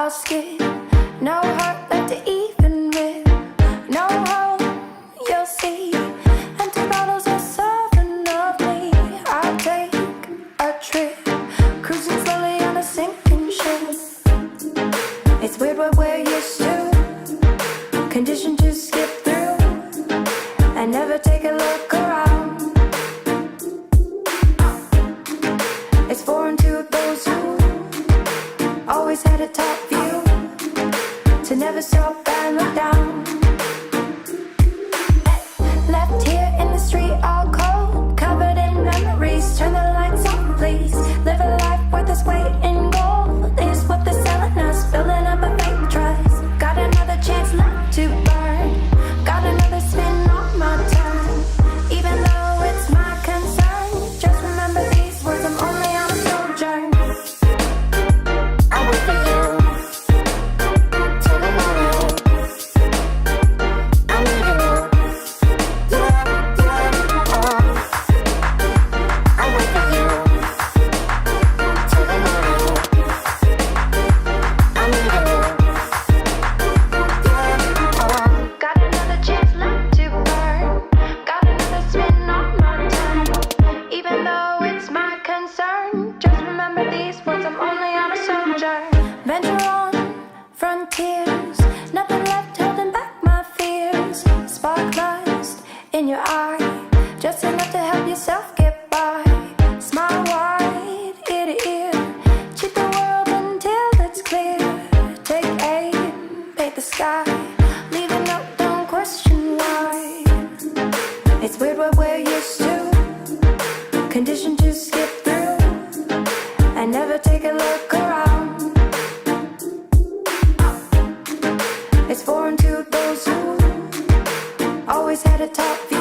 I'll skip. No heart left to even rip. No hope, you'll see. Empty bottles are serving of me. I'll take a trip, cruising slowly on a sinking ship. It's weird what we're used to, conditioned to skip through and never take a look around. It's foreign to those who always had a top view, to never stop and look down. Left here in the street all cold, covered in memories. Turn the lights on, please. Live a life worth its weight in gold is what they're selling us, building up a fake trust. Got another chance left to burn, got another spin on my turn. Even though it's my concern, just remember these words, I'm only on a sojourn. I wait for you till the morning. I need you. I wait for you till the morning. I need you. Got another chance left to burn, got another spin on my turn. Even though it's my concern, just remember these words, I'm only on a sojourn. Venture on frontiers, nothing left holding back my fears. Spark lust in your eye, just enough to help yourself get by. Smile wide, ear to ear, cheat the world until it's clear. Take aim, paint the sky, leave a note, don't question why. It's weird what we're used to, conditioned to skip through and never take a look around. It's foreign to those who always had a top view,